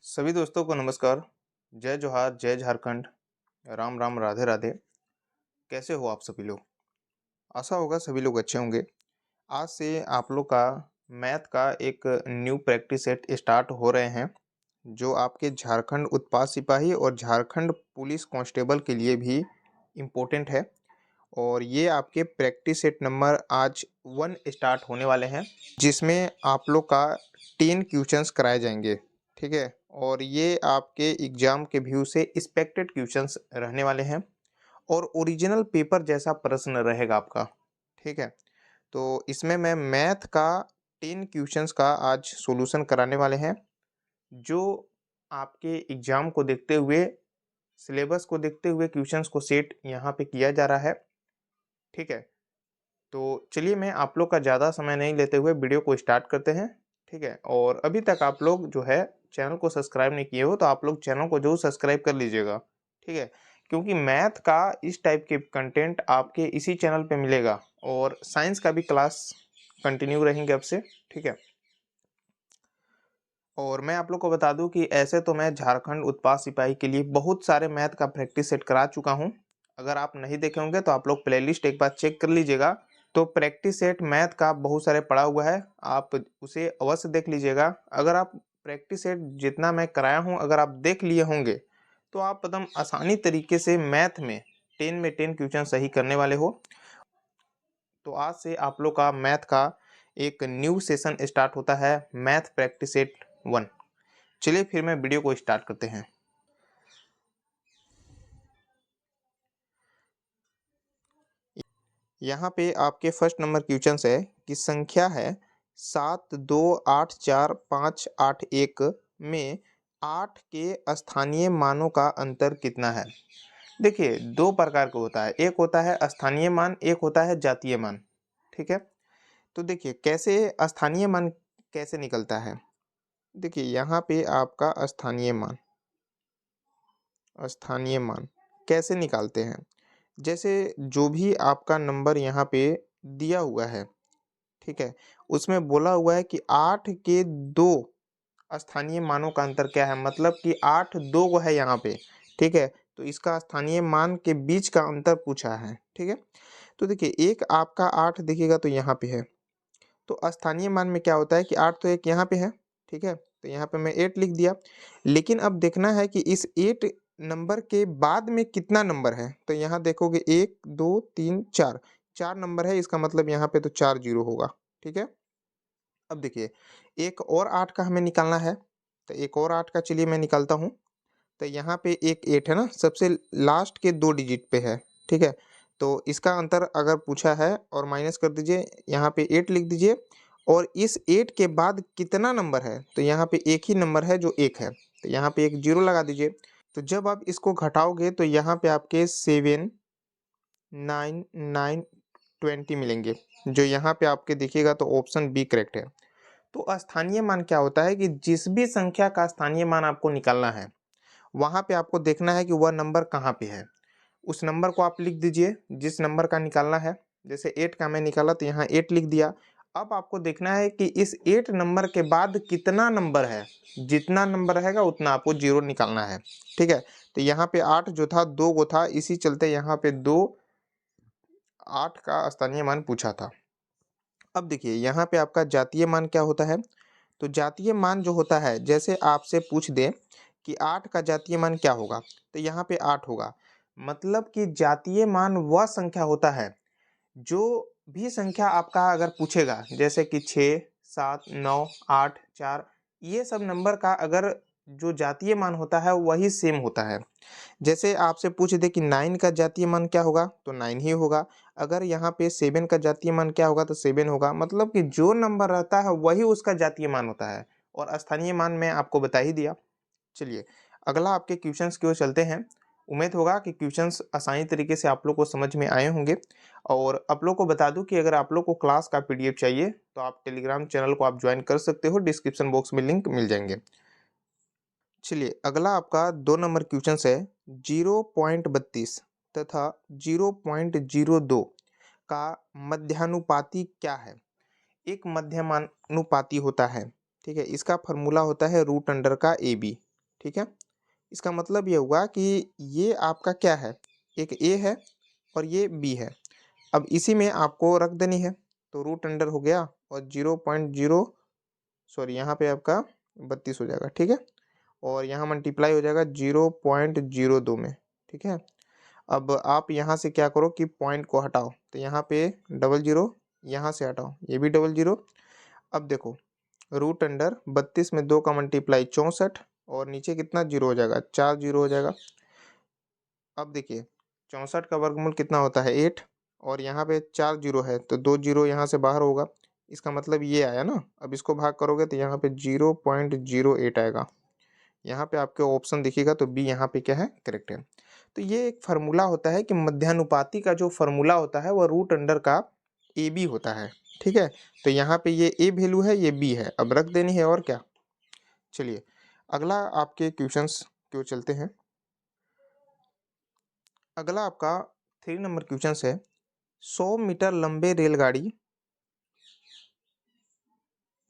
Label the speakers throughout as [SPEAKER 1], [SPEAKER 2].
[SPEAKER 1] सभी दोस्तों को नमस्कार। जय जोहार, जय झारखंड, राम राम, राधे राधे। कैसे हो आप सभी लोग? आशा होगा सभी लोग अच्छे होंगे। आज से आप लोग का मैथ का एक न्यू प्रैक्टिस सेट स्टार्ट हो रहे हैं, जो आपके झारखंड उत्पाद सिपाही और झारखंड पुलिस कांस्टेबल के लिए भी इम्पोर्टेंट है। और ये आपके प्रैक्टिस सेट नंबर आज 1 स्टार्ट होने वाले हैं, जिसमें आप लोग का 10 क्वेश्चंस कराए जाएंगे। ठीक है, और ये आपके एग्जाम के व्यू से एक्सपेक्टेड क्वेश्चंस रहने वाले हैं और ओरिजिनल पेपर जैसा प्रश्न रहेगा आपका। ठीक है, तो इसमें मैं मैथ का 10 क्वेश्चंस का आज सॉल्यूशन कराने वाले हैं, जो आपके एग्जाम को देखते हुए, सिलेबस को देखते हुए क्वेश्चंस को सेट यहाँ पे किया जा रहा है। ठीक है, तो चलिए मैं आप लोग का ज़्यादा समय नहीं लेते हुए वीडियो को स्टार्ट करते हैं। ठीक है, और अभी तक आप लोग जो है चैनल को सब्सक्राइब नहीं किए हो तो आप लोग चैनल को जरूर सब्सक्राइब कर लीजिएगा। ठीक है, क्योंकि मैथ का इस टाइप के कंटेंट आपके इसी चैनल पे मिलेगा और साइंस का भी क्लास कंटिन्यू रहेंगे अब से। ठीक है, और मैं आप लोग को बता दूं कि ऐसे तो मैं झारखंड उत्पाद सिपाही के लिए बहुत सारे मैथ का प्रैक्टिस सेट करा चुका हूं। अगर आप नहीं देखे होंगे तो आप लोग प्लेलिस्ट एक बार चेक कर लीजिएगा। तो प्रैक्टिस सेट मैथ का बहुत सारे पड़ा हुआ है, आप उसे अवश्य देख लीजिएगा। अगर आप प्रैक्टिस सेट जितना मैं कराया हूँ अगर आप देख लिए होंगे तो आप एकदम आसानी तरीके से मैथ में 10 में 10 क्वेश्चन सही करने वाले हो। तो आज से आप लोग का मैथ का एक न्यू सेशन स्टार्ट होता है, मैथ प्रैक्टिस सेट 1। चलिए फिर मैं वीडियो को स्टार्ट करते हैं। यहाँ पे आपके फर्स्ट नंबर क्वेश्चन है कि संख्या है 72845581 में 8 के स्थानीय मानों का अंतर कितना है। देखिए, दो प्रकार का होता है, एक होता है स्थानीय मान, एक होता है जातीय मान। ठीक है, तो देखिए कैसे स्थानीय मान कैसे निकलता है। देखिए यहाँ पे आपका स्थानीय मान कैसे निकालते हैं। जैसे जो भी आपका नंबर यहाँ पे दिया हुआ है, ठीक है, उसमें बोला हुआ है कि 8 के 2 स्थानीय मानों का अंतर क्या है, मतलब कि 8 दो को है यहाँ पे। ठीक है, तो इसका स्थानीय मान के बीच का अंतर पूछा है। ठीक है, तो देखिए एक आपका 8 देखिएगा तो यहाँ पे है, तो स्थानीय मान में क्या होता है कि 8 तो एक यहाँ पे है। ठीक है, तो यहाँ पे मैं 8 लिख दिया, लेकिन अब देखना है कि इस 8 नंबर के बाद में कितना नंबर है। तो यहाँ देखोगे 1 2 3 4, 4 नंबर है, इसका मतलब यहाँ पे तो 4 जीरो होगा। ठीक है, अब देखिए एक और 8 का हमें निकालना है, तो एक और 8 का चलिए मैं निकालता हूँ। तो यहाँ पे एक 8 है ना, सबसे लास्ट के 2 डिजिट पे है। ठीक है, तो इसका अंतर अगर पूछा है और माइनस कर दीजिए, यहाँ पे 8 लिख दीजिए, और इस 8 के बाद कितना नंबर है, तो यहाँ पे एक ही नंबर है जो 1 है, तो यहाँ पे एक जीरो लगा दीजिए। तो जब आप इसको घटाओगे तो यहाँ पे आपके 7 9 9 20 मिलेंगे, जो यहाँ पे आपके देखिएगा तो ऑप्शन बी करेक्ट है। तो स्थानीय मान क्या होता है कि जिस भी संख्या का स्थानीय मान आपको निकालना है, वहाँ पे आपको देखना है कि वह नंबर कहाँ पे है। उस नंबर को आप लिख दीजिए जिस नंबर का निकालना है। जैसे 8 का मैं निकाला तो यहाँ 8 लिख दिया। अब आपको देखना है कि इस 8 नंबर के बाद कितना नंबर है, जितना नंबर रहेगा उतना आपको जीरो निकालना है। ठीक है, तो यहाँ पे 8 जो था 2 गो था, इसी चलते यहाँ पे 2 8 का स्थानीय मान पूछा था। अब देखिए यहाँ पे आपका जातीय मान क्या होता है। तो जातीय मान जो होता है, जैसे आपसे पूछ दे कि 8 का जातीय मान क्या होगा, तो यहाँ पे 8 होगा। मतलब कि जातीय मान वह संख्या होता है, जो भी संख्या आपका अगर पूछेगा, जैसे कि 6 7 9 8 4, ये सब नंबर का अगर जो जातीय मान होता है वही सेम होता है। जैसे आपसे पूछ दे कि 9 का जातीय मान क्या होगा, तो 9 ही होगा। अगर यहाँ पे 7 का जातीय मान क्या होगा, तो 7 होगा। मतलब कि जो नंबर रहता है वही उसका जातीय मान होता है, और स्थानीय मान मैं आपको बता ही दिया। चलिए अगला आपके क्वेश्चंस की ओर चलते हैं। उम्मीद होगा कि क्वेश्चंस आसानी तरीके से आप लोग को समझ में आए होंगे। और आप लोग को बता दूं कि अगर आप लोग को क्लास का पीडीएफ चाहिए तो आप टेलीग्राम चैनल को आप ज्वाइन कर सकते हो, डिस्क्रिप्शन बॉक्स में लिंक मिल जाएंगे। चलिए अगला आपका 2 नंबर क्वेश्चन है 0.32 तथा 0.02 का मध्यानुपाती क्या है। एक मध्यमानुपाती होता है, ठीक है, इसका फॉर्मूला होता है रूट अंडर का ए बी। ठीक है। इसका मतलब ये हुआ कि ये आपका क्या है, एक ए है और ये बी है। अब इसी में आपको रख देनी है, तो रूट अंडर हो गया और 0.0 सॉरी यहाँ पे आपका 32 हो जाएगा, ठीक है। और यहाँ मल्टीप्लाई हो जाएगा 0.02 में, ठीक है। अब आप यहाँ से क्या करो कि पॉइंट को हटाओ, तो यहाँ पे डबल जीरो, यहाँ से हटाओ ये भी डबल जीरो। अब देखो रूट अंडर 32 में 2 का मल्टीप्लाई 64 और नीचे कितना जीरो हो जाएगा, 4 जीरो हो जाएगा। अब देखिए 64 का वर्गमूल कितना होता है 8 और यहाँ पे 4 जीरो है तो 2 जीरो यहाँ से बाहर होगा, इसका मतलब ये आया ना। अब इसको भाग करोगे तो यहाँ पे 0.08 आएगा। यहाँ पे आपके ऑप्शन दिखेगा तो बी यहाँ पे क्या है, करेक्ट है। तो ये एक फार्मूला होता है कि मध्यानुपाती का जो फार्मूला होता है वह रूट अंडर का ए बी होता है, ठीक है। तो यहाँ पे ये ए वैल्यू है, ये बी है, अब रख देनी है और क्या। चलिए अगला आपके क्वेश्चंस क्यों चलते हैं। अगला आपका 3 नंबर क्वेश्चन है, 100 मीटर लंबे रेलगाड़ी,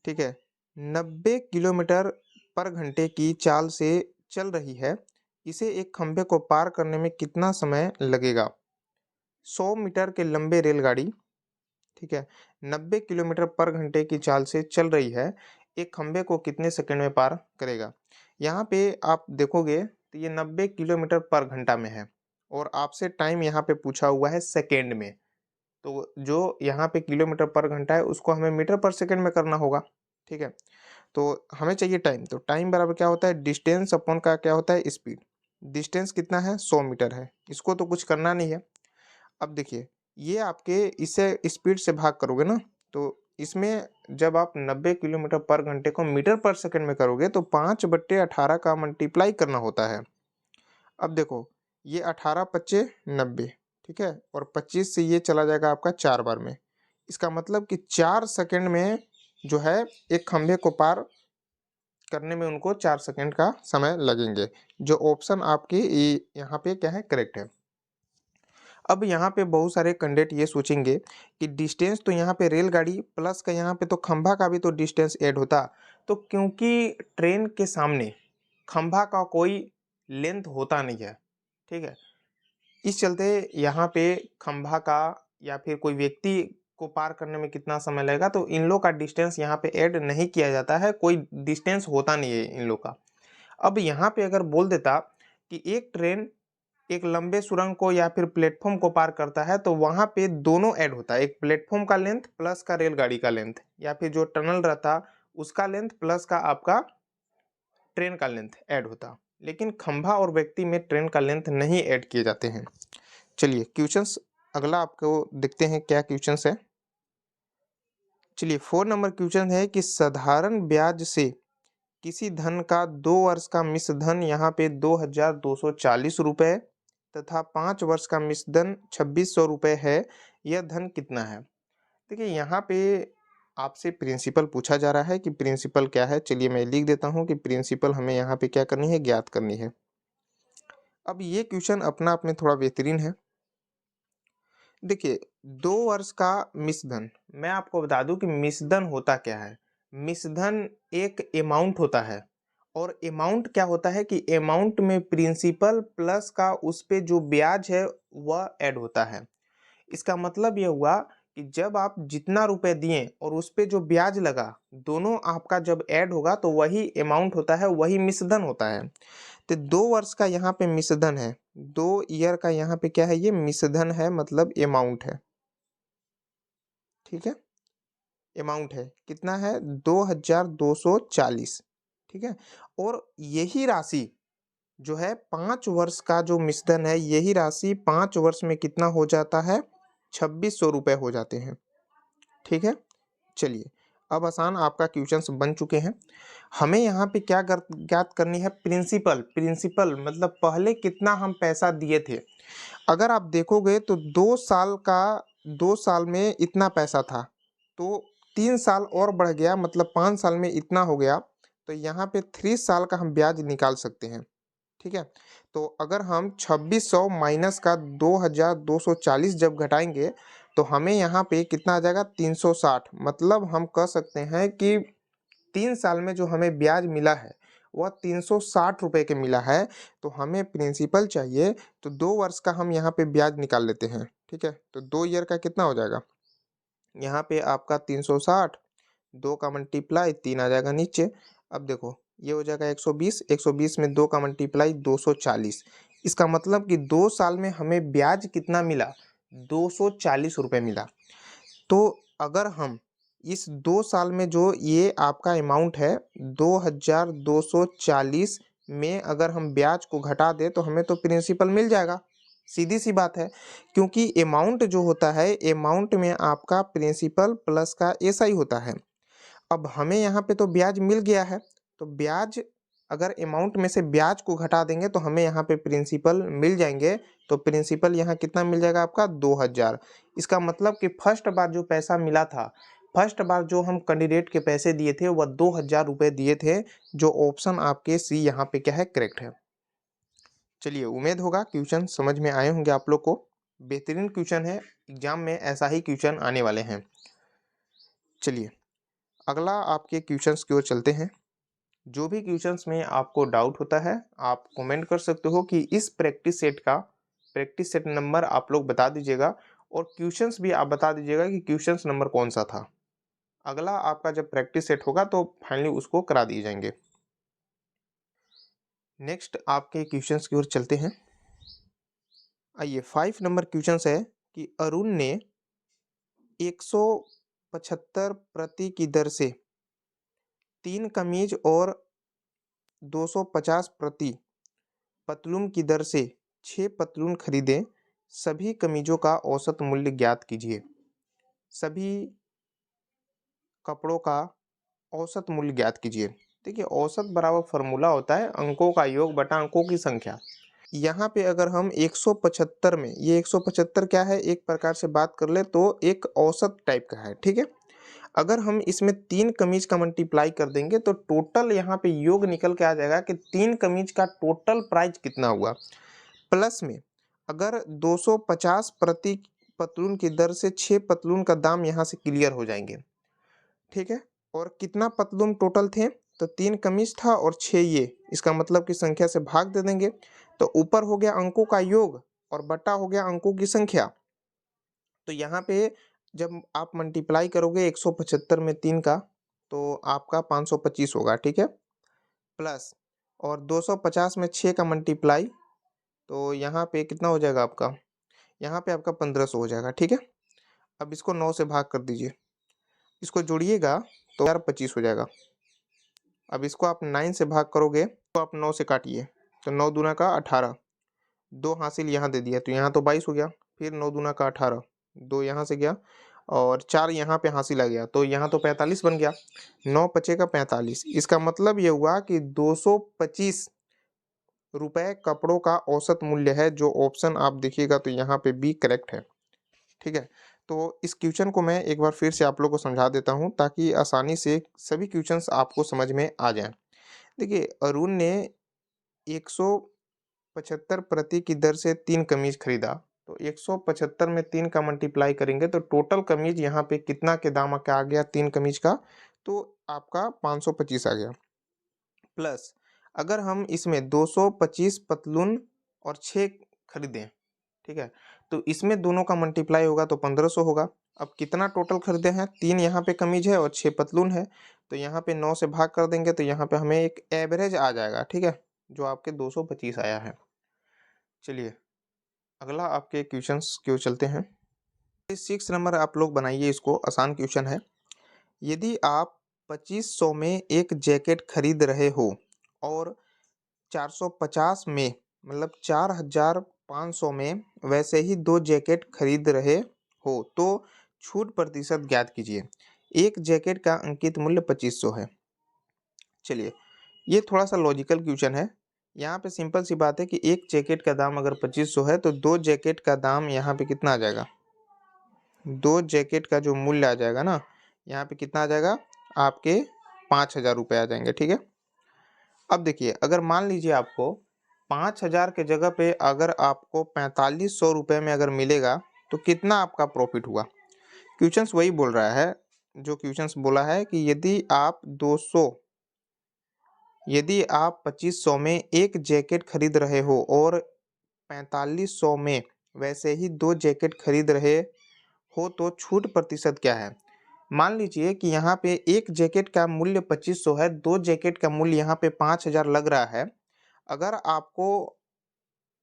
[SPEAKER 1] ठीक है, 90 किलोमीटर पर घंटे की चाल से चल रही है, इसे एक खंभे को पार करने में कितना समय लगेगा। 100 मीटर के लंबे रेलगाड़ी, ठीक है, 90 किलोमीटर पर घंटे की चाल से चल रही है, एक खंभे को कितने सेकंड में पार करेगा। यहाँ पे आप देखोगे तो ये 90 किलोमीटर पर घंटा में है और आपसे टाइम यहाँ पे पूछा हुआ है सेकेंड में, तो जो यहाँ पे किलोमीटर पर घंटा है उसको हमें मीटर पर सेकंड में करना होगा, ठीक है। तो हमें चाहिए टाइम, तो टाइम बराबर क्या होता है, डिस्टेंस अपॉन का क्या होता है, स्पीड। डिस्टेंस कितना है, 100 मीटर है, इसको तो कुछ करना नहीं है। अब देखिए ये आपके इसे स्पीड से भाग करोगे ना, तो इसमें जब आप 90 किलोमीटर पर घंटे को मीटर पर सेकंड में करोगे तो 5/18 का मल्टीप्लाई करना होता है। अब देखो ये 18 पच्चे 90, ठीक है, और 25 से ये चला जाएगा आपका 4 बार में, इसका मतलब कि 4 सेकंड में जो है एक खंभे को पार करने में उनको 4 सेकंड का समय लगेंगे। जो ऑप्शन आपके यहाँ पे क्या है, करेक्ट है। अब यहाँ पे बहुत सारे कैंडिडेट ये सोचेंगे कि डिस्टेंस तो यहाँ पे रेलगाड़ी प्लस का यहाँ पे तो खंभा का भी तो डिस्टेंस ऐड होता, तो क्योंकि ट्रेन के सामने खंभा का कोई लेंथ होता नहीं है, ठीक है, इस चलते यहाँ पे खंभा का या फिर कोई व्यक्ति को पार करने में कितना समय लगेगा, तो इन लोग का डिस्टेंस यहाँ पे ऐड नहीं किया जाता है, कोई डिस्टेंस होता नहीं है इन लोग का। अब यहाँ पे अगर बोल देता कि एक ट्रेन एक लंबे सुरंग को या फिर प्लेटफॉर्म को पार करता है, तो वहां पे दोनों ऐड होता है, एक प्लेटफॉर्म का लेंथ प्लस का रेलगाड़ी का लेंथ, या फिर जो टनल रहता उसका लेंथ प्लस का आपका ट्रेन का लेंथ ऐड होता। लेकिन खंभा और व्यक्ति में ट्रेन का लेंथ नहीं ऐड किए जाते हैं। चलिए क्वेश्चंस अगला आपको देखते हैं क्या क्वेश्चंस है। चलिए 4 नंबर क्वेश्चन है कि साधारण ब्याज से किसी धन का 2 वर्ष का मिश्र धन यहाँ पे 2240 रुपये तथा 5 वर्ष का मिश्र धन 2600 रुपये है, यह धन कितना है। देखिए यहाँ पे आपसे प्रिंसिपल पूछा जा रहा है कि प्रिंसिपल क्या है। चलिए मैं लिख देता हूँ कि प्रिंसिपल हमें यहाँ पे क्या करनी है, ज्ञात करनी है। अब ये क्वेश्चन अपना आप में थोड़ा बेहतरीन है। देखिए 2 वर्ष का मिश्रधन, मैं आपको बता दूं कि मिश्रधन होता क्या है। मिश्रधन एक अमाउंट होता है और अमाउंट क्या होता है कि अमाउंट में प्रिंसिपल प्लस का उस पे जो ब्याज है वह ऐड होता है। इसका मतलब ये हुआ कि जब आप जितना रुपए दिए और उस पे जो ब्याज लगा दोनों आपका जब ऐड होगा तो वही अमाउंट होता है, वही मिश्रधन होता है। तो 2 वर्ष का यहाँ पे मिश्रधन है, 2 ईयर का यहाँ पे क्या है, ये मिश्रधन है, मतलब अमाउंट है, ठीक है। अमाउंट है कितना है, 2240, ठीक है। और यही राशि जो है 5 वर्ष का जो मिश्रधन है, यही राशि 5 वर्ष में कितना हो जाता है, 2600 रुपये हो जाते हैं, ठीक है। चलिए अब आसान आपका क्वेश्चंस बन चुके हैं। हमें यहाँ पे क्या ज्ञात करनी है, प्रिंसिपल। प्रिंसिपल मतलब पहले कितना हम पैसा दिए थे। अगर आप देखोगे तो 2 साल में इतना पैसा था, तो 3 साल और बढ़ गया, मतलब 5 साल में इतना हो गया, तो यहाँ पे 3 साल का हम ब्याज निकाल सकते हैं, ठीक है। तो अगर हम 2600 माइनस का 2240 जब घटाएंगे तो हमें यहाँ पे कितना आ जाएगा, 360। मतलब हम कह सकते हैं कि 3 साल में जो हमें ब्याज मिला है वह 360 रुपये के मिला है, तो हमें प्रिंसिपल चाहिए, तो 2 वर्ष का हम यहाँ पे ब्याज निकाल लेते हैं, ठीक है? तो 2 ईयर का कितना हो जाएगा? यहाँ पे आपका 360, 2 का मल्टीप्लाई 3 आ जाएगा नीचे। अब देखो ये हो जाएगा 120, 120 में 2 का मल्टीप्लाई 240। इसका मतलब कि 2 साल में हमें ब्याज कितना मिला? 240 रुपये मिला। तो अगर हम इस 2 साल में जो ये आपका अमाउंट है 2240 में अगर हम ब्याज को घटा दें तो हमें तो प्रिंसिपल मिल जाएगा। सीधी सी बात है, क्योंकि अमाउंट जो होता है अमाउंट में आपका प्रिंसिपल प्लस का एसआई होता है। अब हमें यहाँ पे तो ब्याज मिल गया है, तो ब्याज अगर अमाउंट में से ब्याज को घटा देंगे तो हमें यहाँ पे प्रिंसिपल मिल जाएंगे। तो प्रिंसिपल यहाँ कितना मिल जाएगा आपका? 2000। इसका मतलब कि फर्स्ट बार जो पैसा मिला था, फर्स्ट बार जो हम कैंडिडेट के पैसे दिए थे वह 2000 रुपये दिए थे, जो ऑप्शन आपके सी यहाँ पे क्या है, करेक्ट है। चलिए, उम्मीद होगा क्वेश्चन समझ में आए होंगे आप लोग को। बेहतरीन क्वेश्चन है, एग्जाम में ऐसा ही क्वेश्चन आने वाले हैं। चलिए अगला आपके क्वेश्चंस की ओर चलते हैं। जो भी क्वेश्चंस में आपको डाउट होता है आप कमेंट कर सकते हो कि इस प्रैक्टिस सेट नंबर आप लोग बता दीजिएगा, और क्वेश्चंस भी आप बता दीजिएगा कि क्वेश्चंस नंबर कौन सा था। अगला आपका जब प्रैक्टिस सेट होगा तो फाइनली उसको करा दिए जाएंगे। नेक्स्ट आपके क्वेश्चंस की ओर चलते हैं। आइए 5 नंबर क्वेश्चन है कि अरुण ने 175 प्रति की दर से 3 कमीज और 250 प्रति पतलून की दर से 6 पतलून खरीदे। सभी कमीजों का औसत मूल्य ज्ञात कीजिए। सभी कपड़ों का औसत मूल्य ज्ञात कीजिए। देखिए औसत बराबर फॉर्मूला होता है अंकों का योग बटा अंकों की संख्या। यहाँ पे अगर हम 175 में, ये 175 क्या है, एक प्रकार से बात कर ले तो एक औसत टाइप का है, ठीक है। अगर हम इसमें 3 कमीज का मल्टीप्लाई कर देंगे तो टोटल यहाँ पे योग निकल के आ जाएगा कि 3 कमीज का टोटल प्राइस कितना हुआ। प्लस में अगर 250 प्रति पतलून की दर से 6 पतलून का दाम यहाँ से क्लियर हो जाएंगे, ठीक है। और कितना पतलून टोटल थे, तो 3 कमीज था और 6 ये, इसका मतलब कि संख्या से भाग दे देंगे, तो ऊपर हो गया अंकों का योग और बटा हो गया अंकों की संख्या। तो यहाँ पे जब आप मल्टीप्लाई करोगे 175 में 3 का तो आपका 525 होगा, ठीक है। प्लस और 250 में 6 का मल्टीप्लाई, तो यहाँ पे कितना हो जाएगा आपका? यहाँ पे आपका 1500 हो जाएगा, ठीक है। अब इसको 9 से भाग कर दीजिए, इसको जोड़िएगा तो यार 25 हो जाएगा। अब इसको आप 9 से भाग करोगे तो आप 9 से काटिए, तो 9 दूना का 18, 2 हासिल यहाँ दे दिया तो यहाँ तो 22 हो गया। फिर 9 दूना का 18, 2 यहाँ से गया और 4 यहाँ पे हासिल आ गया तो यहाँ तो 45 बन गया। 9 पचे का 45, इसका मतलब ये हुआ कि 225 रुपए कपड़ों का औसत मूल्य है। जो ऑप्शन आप देखिएगा तो यहाँ पे बी करेक्ट है, ठीक है। तो इस क्वेश्चन को मैं एक बार फिर से आप लोग को समझा देता हूँ ताकि आसानी से सभी क्वेश्चंस आपको समझ में आ जाएं। देखिए अरुण ने 175 प्रति की दर से 3 कमीज खरीदा, तो 175 में 3 का मल्टीप्लाई करेंगे तो टोटल कमीज यहाँ पे कितना के दाम का आ गया 3 कमीज का, तो आपका 525 आ गया। प्लस अगर हम इसमें 225 पतलून और 6 खरीदें, ठीक है, तो इसमें दोनों का मल्टीप्लाई होगा तो 1500 होगा। अब कितना टोटल खरीदे हैं, 3 यहाँ पे कमीज है और 6 पतलून है, तो यहाँ पे 9 से भाग कर देंगे तो यहाँ पे हमें एक एवरेज आ जाएगा, ठीक है, जो आपके 225 आया है। चलिए अगला आपके क्वेश्चंस की ओर चलते हैं। 6 नंबर आप लोग बनाइए, इसको आसान क्वेश्चन है। यदि आप 2500 में एक जैकेट खरीद रहे हो और 450 में मतलब 4500 में वैसे ही 2 जैकेट खरीद रहे हो तो छूट प्रतिशत ज्ञात कीजिए। एक जैकेट का अंकित मूल्य 2500 है। चलिए ये थोड़ा सा लॉजिकल क्वेश्चन है। यहाँ पे सिंपल सी बात है कि एक जैकेट का दाम अगर 2500 है तो 2 जैकेट का दाम यहाँ पे कितना आ जाएगा, 2 जैकेट का जो मूल्य आ जाएगा ना यहाँ पे कितना आ जाएगा, आपके 5000 रुपये आ जाएंगे, ठीक है। अब देखिए अगर मान लीजिए आपको 5000 के जगह पे अगर आपको 4500 रुपये में अगर मिलेगा तो कितना आपका प्रॉफिट हुआ। क्वेश्चंस वही बोल रहा है, जो क्वेश्चंस बोला है कि यदि आप 200 यदि आप 2500 में एक जैकेट खरीद रहे हो और 4500 में वैसे ही 2 जैकेट खरीद रहे हो तो छूट प्रतिशत क्या है? मान लीजिए कि यहाँ पे एक जैकेट का मूल्य 2500 है, 2 जैकेट का मूल्य यहाँ पे 5000 लग रहा है। अगर आपको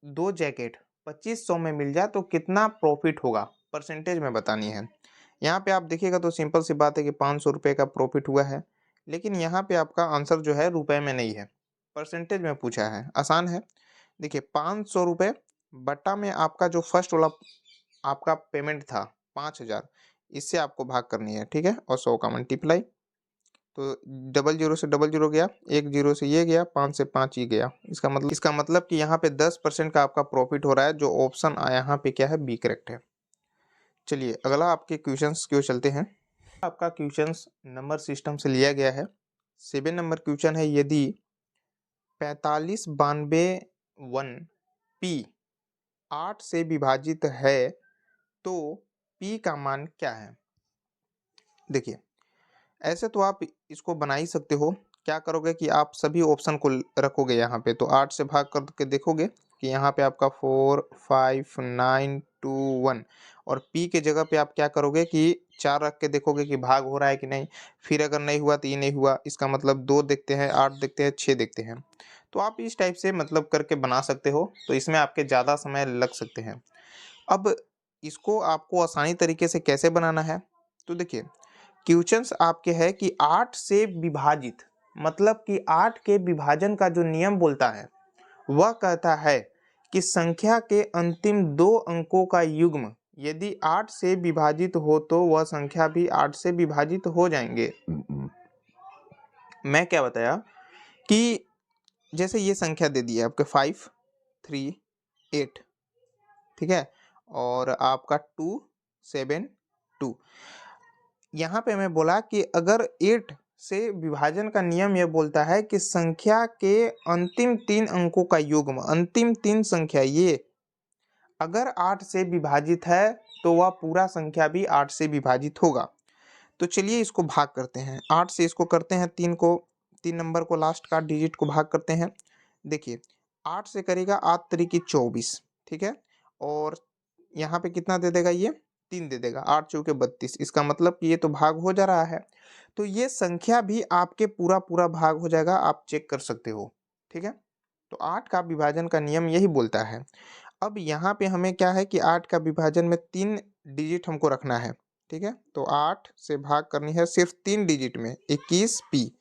[SPEAKER 1] 2 जैकेट 2500 में मिल जाए तो कितना प्रॉफिट होगा? परसेंटेज में बतानी है। यहाँ पे आप देखिएगा तो सिंपल सी बात है कि ₹500 का प्रॉफिट हुआ है। लेकिन यहाँ पे आपका आंसर जो है रुपए में नहीं है, परसेंटेज में पूछा है। आसान है। देखिए ₹500 बटा में आपका जो फर्स्ट वाला आपका पेमेंट था 5000, इससे आपको भाग करनी है, ठीक है? और 100 का मल्टीप्लाई, तो डबल जीरो से डबल जीरो गया, एक जीरो से ये गया, 5 से 5 ये गया। इसका मतलब कि यहाँ पे 10% का आपका प्रॉफिट हो रहा है, जो ऑप्शन यहाँ पे क्या है, बी करेक्ट है। चलिए अगला आपके क्वेश्चंस की ओर चलते हैं। आपका क्वेश्चंस नंबर सिस्टम से लिया गया है। 7 नंबर क्वेश्चन है, यदि 4592 पी 8 से विभाजित है तो पी का मान क्या है? देखिए ऐसे तो आप इसको बना ही सकते हो। क्या करोगे कि आप सभी ऑप्शन को रखोगे यहाँ पे, तो 8 से भाग करके देखोगे कि यहाँ पे आपका 4 5 9 2 1, और पी के जगह पे आप क्या करोगे कि 4 रख के देखोगे कि भाग हो रहा है कि नहीं। फिर अगर नहीं हुआ तो ये नहीं हुआ, इसका मतलब 2 देखते हैं, 8 देखते हैं, 6 देखते हैं। तो आप इस टाइप से मतलब करके बना सकते हो, तो इसमें आपके ज़्यादा समय लग सकते हैं। अब इसको आपको आसानी तरीके से कैसे बनाना है, तो देखिए क्वेश्चंस आपके है कि 8 से विभाजित, मतलब कि 8 के विभाजन का जो नियम बोलता है वह कहता है कि संख्या के अंतिम 2 अंकों का युग्म यदि 8 से विभाजित हो तो वह संख्या भी 8 से विभाजित हो जाएंगे। मैं क्या बताया कि जैसे ये संख्या दे दी है आपके 5 3 8, ठीक है, और आपका 2 7 2। यहाँ पे मैं बोला कि अगर 8 से विभाजन का नियम यह बोलता है कि संख्या के अंतिम 3 अंकों का युग्म, अंतिम 3 संख्या ये अगर 8 से विभाजित है तो वह पूरा संख्या भी 8 से विभाजित होगा। तो चलिए इसको भाग करते हैं। 8 से इसको करते हैं, 3 नंबर को, लास्ट का डिजिट को भाग करते हैं। देखिए 8 से करेगा 8 तरीके 24, ठीक है, और यहाँ पे कितना दे देगा, ये 3 दे देगा, 8 चौके 32। इसका मतलब कि ये तो भाग हो जा रहा है, तो ये संख्या भी आपके पूरा पूरा भाग हो जाएगा, आप चेक कर सकते हो, ठीक है। तो 8 का विभाजन का नियम यही बोलता है। अब यहाँ पे हमें क्या है कि 8 का विभाजन में 3 डिजिट हमको रखना है, ठीक है। तो 8 से भाग करनी है सिर्फ 3 डिजिट में, 21 पी,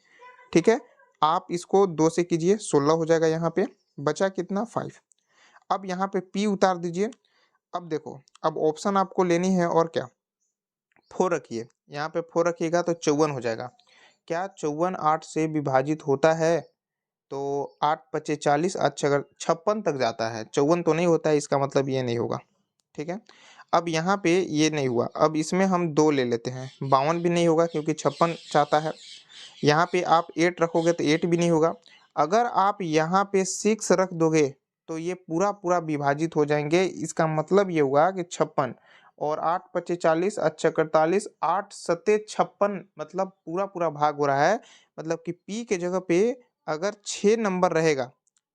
[SPEAKER 1] ठीक है। आप इसको 2 से कीजिए, 16 हो जाएगा। यहाँ पे बचा कितना, 5। अब यहाँ पे पी उतार दीजिए। अब देखो, अब ऑप्शन आपको लेनी है और क्या, 4 रखिए। यहाँ पे 4 रखिएगा तो 54 हो जाएगा। क्या 54 8 से विभाजित होता है? तो 8 पचे 40, अच्छा अगर 56 तक जाता है, 54 तो नहीं होता है, इसका मतलब ये नहीं होगा, ठीक है। अब यहाँ पे ये नहीं हुआ, अब इसमें हम 2 ले लेते हैं, 52 भी नहीं होगा क्योंकि 56 चाहता है। यहाँ पे आप 8 रखोगे तो 8 भी नहीं होगा। अगर आप यहाँ पे 6 रख दोगे तो ये पूरा पूरा विभाजित हो जाएंगे। इसका मतलब ये हुआ कि 56 और 8 पचे 40, अच्छा 48, 8 सत्ते 56, मतलब पूरा पूरा भाग हो रहा है। मतलब कि पी के जगह पे अगर 6 नंबर रहेगा,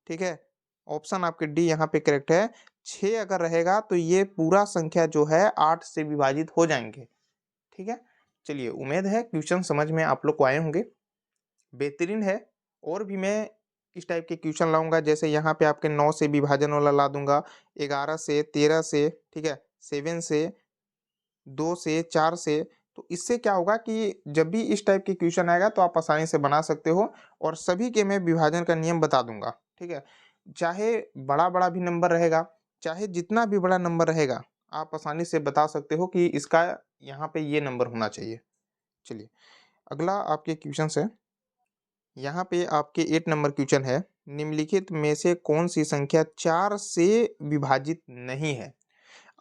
[SPEAKER 1] ठीक है, ऑप्शन आपके डी यहाँ पे करेक्ट है। 6 अगर रहेगा तो ये पूरा संख्या जो है 8 से विभाजित हो जाएंगे, ठीक है। चलिए उम्मीद है क्वेश्चन समझ में आप लोग को आए होंगे, बेहतरीन है। और भी मैं इस टाइप के क्वेश्चन लाऊंगा, जैसे यहाँ पे आपके 9 से विभाजन वाला ला दूंगा, 11 से, 13 से, ठीक है, 7 से, 2 से, 4 से। तो इससे क्या होगा कि जब भी इस टाइप के क्वेश्चन आएगा तो आप आसानी से बना सकते हो, और सभी के मैं विभाजन का नियम बता दूंगा, ठीक है। चाहे बड़ा बड़ा भी नंबर रहेगा, चाहे जितना भी बड़ा नंबर रहेगा, आप आसानी से बता सकते हो कि इसका यहाँ पे ये नंबर होना चाहिए। चलिए अगला आपके क्वेश्चन है। यहाँ पे आपके 8 नंबर क्वेश्चन है, निम्नलिखित में से कौन सी संख्या 4 से विभाजित नहीं है?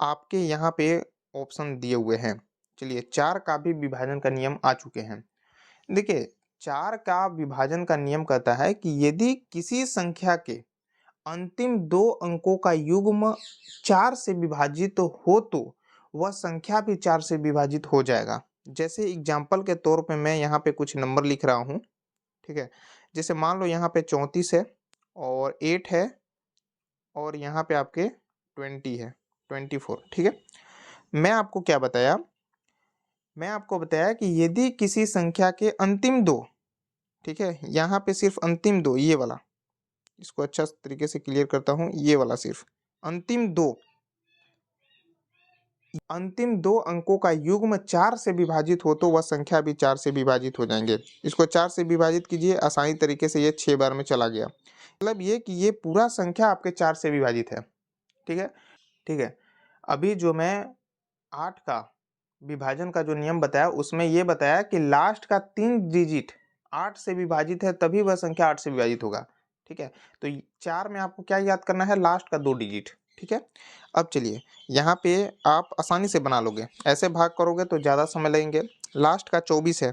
[SPEAKER 1] आपके यहाँ पे ऑप्शन दिए हुए हैं। चलिए 4 का भी विभाजन का नियम आ चुके हैं। देखिए 4 का विभाजन का नियम कहता है कि यदि किसी संख्या के अंतिम 2 अंकों का युग्म 4 से विभाजित हो तो वह संख्या भी 4 से विभाजित हो जाएगा। जैसे एग्जाम्पल के तौर पे मैं यहाँ पे कुछ नंबर लिख रहा हूँ, ठीक है। जैसे मान लो यहाँ पे 34 है और 8 है और यहाँ पे आपके 20 है, 24, ठीक है। मैं आपको क्या बताया, मैं आपको बताया कि यदि किसी संख्या के अंतिम दो, ठीक है, यहाँ पे सिर्फ अंतिम दो, ये वाला, इसको अच्छा तरीके से क्लियर करता हूँ, ये वाला सिर्फ अंतिम दो अंकों का युग्म 4 से विभाजित हो तो वह संख्या भी 4 से विभाजित हो जाएंगे। इसको 4 से विभाजित कीजिए, आसानी तरीके से ये 6 बार में चला गया। मतलब ये कि ये पूरा संख्या आपके 4 से विभाजित है, ठीक है, ठीक है। अभी जो मैं 8 का विभाजन का जो नियम बताया उसमें ये बताया कि लास्ट का 3 डिजिट 8 से विभाजित है तभी वह संख्या 8 से विभाजित होगा, ठीक है। तो 4 में आपको क्या याद करना है, लास्ट का 2 डिजिट, ठीक है। अब चलिए यहाँ पे आप आसानी से बना लोगे, ऐसे भाग करोगे तो ज़्यादा समय लगेंगे। लास्ट का 24 है,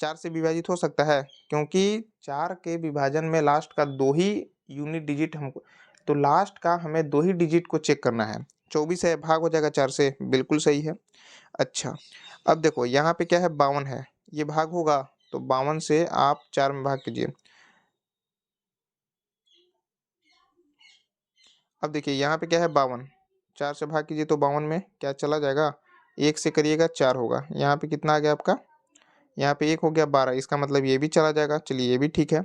[SPEAKER 1] 4 से विभाजित हो सकता है क्योंकि 4 के विभाजन में लास्ट का 2 ही यूनिट डिजिट हमको, तो लास्ट का हमें 2 ही डिजिट को चेक करना है। 24 है, भाग हो जाएगा 4 से, बिल्कुल सही है। अच्छा, अब देखो यहाँ पे क्या है, 52 है, ये भाग होगा तो 52 से आप 4 में भाग कीजिए। अब देखिए यहाँ पे क्या है, 52, 4 से भाग कीजिए तो 52 में क्या चला जाएगा, 1 से करिएगा 4 होगा। यहाँ पे कितना आ गया आपका, यहाँ पे 1 हो गया 12, इसका मतलब ये भी चला जाएगा, चलिए ये भी ठीक है।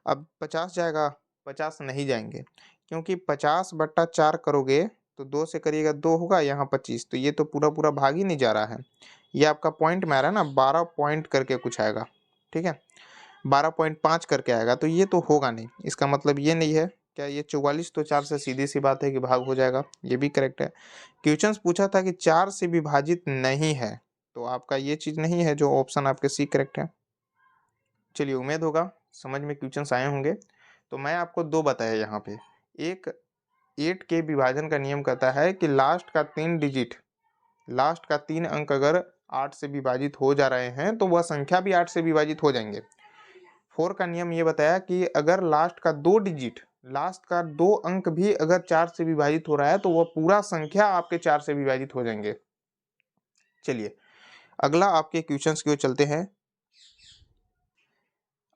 [SPEAKER 1] अब 50 जाएगा, 50 नहीं जाएंगे क्योंकि 50/4 करोगे तो 2 से करिएगा 2 होगा, यहाँ 25, तो ये तो पूरा पूरा भाग ही नहीं जा रहा है। ये आपका पॉइंट में आ रहा है ना, 12 पॉइंट करके कुछ आएगा, ठीक है, 12.5 करके आएगा, तो ये तो होगा नहीं। इसका मतलब ये नहीं है क्या, ये 44 तो 4 से सीधी सी बात है कि भाग हो जाएगा, ये भी करेक्ट है। क्वेश्चन पूछा था कि 4 से विभाजित नहीं है, तो आपका ये चीज नहीं है जो ऑप्शन आपके सी करेक्ट है। चलिए उम्मीद होगा समझ में क्वेश्चंस आए होंगे। तो मैं आपको दो बताया यहाँ पे, एक 8 के विभाजन का नियम कहता है कि लास्ट का 3 डिजिट, लास्ट का 3 अंक अगर 8 से विभाजित हो जा रहे हैं तो वह संख्या भी 8 से विभाजित हो जाएंगे। 4 का नियम ये बताया कि अगर लास्ट का 2 डिजिट, लास्ट का 2 अंक भी अगर 4 से विभाजित हो रहा है तो वह पूरा संख्या आपके 4 से विभाजित हो जाएंगे। चलिए अगला आपके क्वेश्चंस की ओर चलते हैं।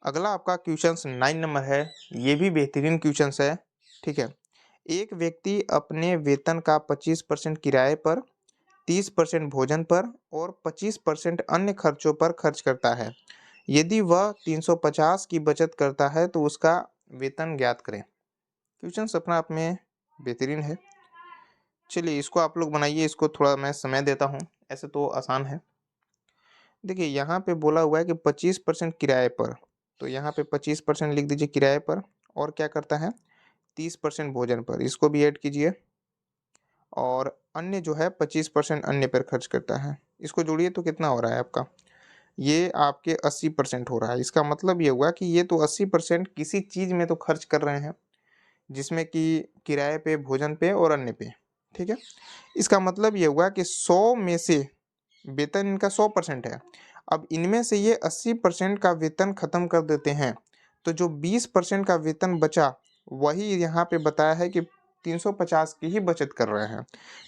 [SPEAKER 1] अगला आपका क्वेश्चंस 9 नंबर है, ये भी बेहतरीन क्वेश्चंस है, ठीक है। एक व्यक्ति अपने वेतन का 25% किराए पर, 30% भोजन पर और 25% अन्य खर्चों पर खर्च करता है। यदि वह 350 की बचत करता है तो उसका वेतन ज्ञात करें। क्वेश्चन अपना आप में बेहतरीन है। चलिए इसको आप लोग बनाइए, इसको थोड़ा मैं समय देता हूँ, ऐसे तो आसान है। देखिए यहाँ पे बोला हुआ है कि 25% किराए पर, तो यहाँ पे 25% लिख दीजिए किराए पर, और क्या करता है 30% भोजन पर, इसको भी ऐड कीजिए, और अन्य जो है 25% अन्य पर खर्च करता है, इसको जोड़िए तो कितना हो रहा है आपका, ये आपके 80% हो रहा है। इसका मतलब ये हुआ कि ये तो 80% किसी चीज़ में तो खर्च कर रहे हैं, जिसमें कि किराए पे, भोजन पे और अन्य पे, ठीक है। इसका मतलब ये हुआ कि 100 में से वेतन इनका 100% है, अब इनमें से ये 80% का वेतन खत्म कर देते हैं, तो जो 20% का वेतन बचा वही यहाँ पे बताया है कि 350 की ही बचत कर रहे हैं,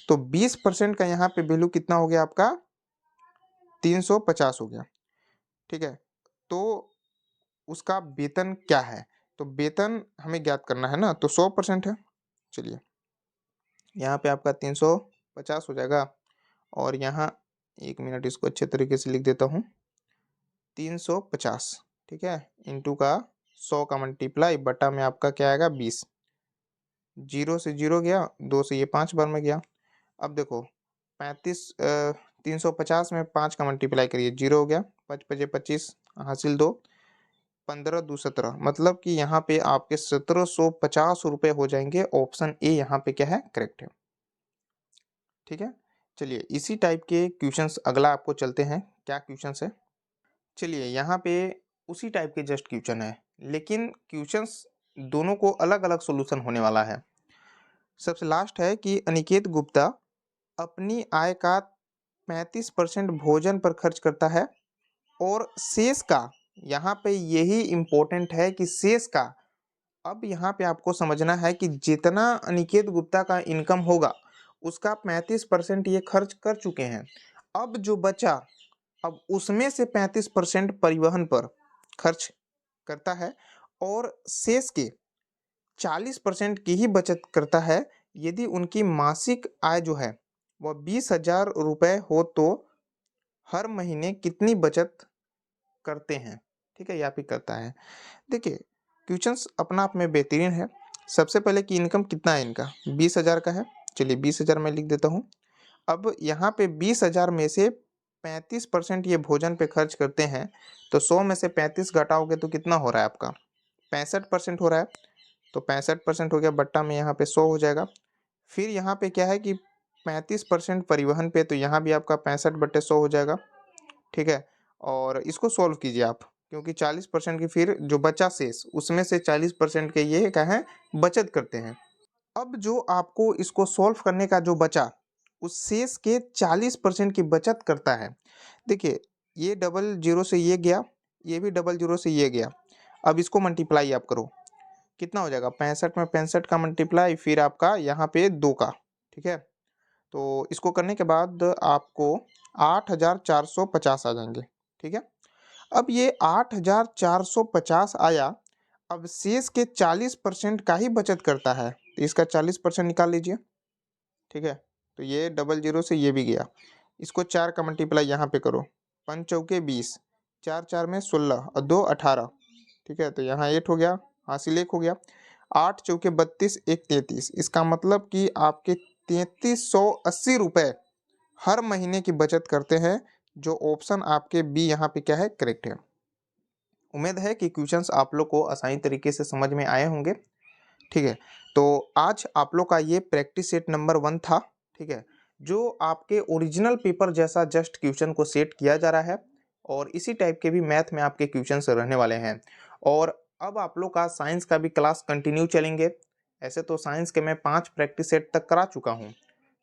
[SPEAKER 1] तो 20% का यहाँ पे वैल्यू कितना हो गया आपका, 350 हो गया, ठीक है। तो उसका वेतन क्या है, तो वेतन हमें ज्ञात करना है ना, तो 100% है। चलिए यहाँ पे आपका 350 हो जाएगा, और यहाँ 1 मिनट इसको अच्छे तरीके से लिख देता हूँ, 350, ठीक है, इंटू का 100 का मल्टीप्लाई बटा में आपका क्या आएगा 20, 0 से 0 गया, 2 से ये 5 बार में गया। अब देखो 350 में 5 का मल्टीप्लाई करिए, 0 हो गया, 5 पचे 25, हासिल 2, 15 दो 17, मतलब कि यहाँ पे आपके 1750 रुपये हो जाएंगे। ऑप्शन ए यहाँ पे क्या है, करेक्ट है, ठीक है। चलिए इसी टाइप के क्वेश्चंस अगला आपको चलते हैं, क्या क्वेश्चंस है, चलिए यहाँ पे उसी टाइप के जस्ट क्वेश्चन है, लेकिन क्वेश्चंस दोनों को अलग अलग सोल्यूशन होने वाला है। सबसे लास्ट है कि अनिकेत गुप्ता अपनी आय का 35% भोजन पर खर्च करता है और शेष का, यहाँ पे यही इम्पोर्टेंट है कि शेष का, अब यहाँ पे आपको समझना है कि जितना अनिकेत गुप्ता का इनकम होगा उसका 35% ये खर्च कर चुके हैं। अब जो बचा, अब उसमें से 35% परिवहन पर खर्च करता है और शेष के 40% की ही बचत करता है यदि उनकी मासिक आय जो है वह 20,000 रुपये हो तो हर महीने कितनी बचत करते हैं। ठीक है, या फिर करता है। देखिए, क्वेश्चंस अपना आप में बेहतरीन है। सबसे पहले कि इनकम कितना है इनका, 20,000 का है। चलिए 20,000 मैं लिख देता हूँ। अब यहाँ पे 20,000 में से 35% ये भोजन पे खर्च करते हैं, तो 100 में से 35 घटाओगे तो कितना हो रहा है आपका, 65% हो रहा है। तो 65% हो गया, बट्टा में यहाँ पे 100 हो जाएगा। फिर यहाँ पे क्या है कि 35% परिवहन पे, तो यहाँ भी आपका 65/100 हो जाएगा। ठीक है, और इसको सॉल्व कीजिए आप, क्योंकि 40% की फिर जो बचा शेष, उसमें से 40% के ये क्या है, बचत करते हैं। अब जो आपको इसको सॉल्व करने का जो बचा, उस शेष के 40% की बचत करता है। देखिए, ये डबल जीरो से ये गया, ये भी डबल जीरो से ये गया। अब इसको मल्टीप्लाई आप करो, कितना हो जाएगा, 65 में 65 का मल्टीप्लाई, फिर आपका यहाँ पे 2 का। ठीक है, तो इसको करने के बाद आपको 8,450 आ जाएंगे। ठीक है, अब ये 8,450 आया। अब शेष के 40% का ही बचत करता है, तो इसका 40% निकाल लीजिए। ठीक है, तो ये डबल जीरो से ये भी गया, इसको 4 का मल्टीप्लाई यहाँ पे करो, 5 चौके 20, 4 4 में 16 और 2 18। ठीक है, तो यहाँ 8 हो गया, हासिल 1 हो गया। 8 चौके 32, 1 33, इसका मतलब कि आपके 3380 रुपये हर महीने की बचत करते हैं, जो ऑप्शन आपके बी यहाँ पे क्या है, करेक्ट है। उम्मीद है कि क्वेश्चंस आप लोग को आसानी तरीके से समझ में आए होंगे। ठीक है, तो आज आप लोग का ये प्रैक्टिस सेट नंबर 1 था। ठीक है, जो आपके ओरिजिनल पेपर जैसा जस्ट क्वेश्चन को सेट किया जा रहा है, और इसी टाइप के भी मैथ में आपके क्वेश्चंस रहने वाले हैं। और अब आप लोग का साइंस का भी क्लास कंटिन्यू चलेंगे। ऐसे तो साइंस के मैं 5 प्रैक्टिस सेट तक करा चुका हूँ।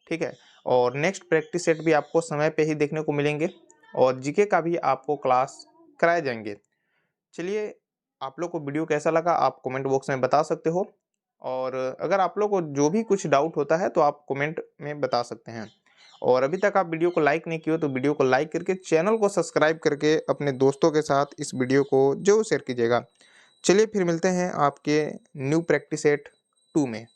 [SPEAKER 1] ठीक है, और नेक्स्ट प्रैक्टिस सेट भी आपको समय पे ही देखने को मिलेंगे, और जीके का भी आपको क्लास कराए जाएंगे। चलिए, आप लोग को वीडियो कैसा लगा आप कमेंट बॉक्स में बता सकते हो, और अगर आप लोग को जो भी कुछ डाउट होता है तो आप कमेंट में बता सकते हैं। और अभी तक आप वीडियो को लाइक नहीं किए हो तो वीडियो को लाइक करके चैनल को सब्सक्राइब करके अपने दोस्तों के साथ इस वीडियो को जरूर शेयर कीजिएगा। चलिए फिर मिलते हैं आपके न्यू प्रैक्टिस सेट 2 में।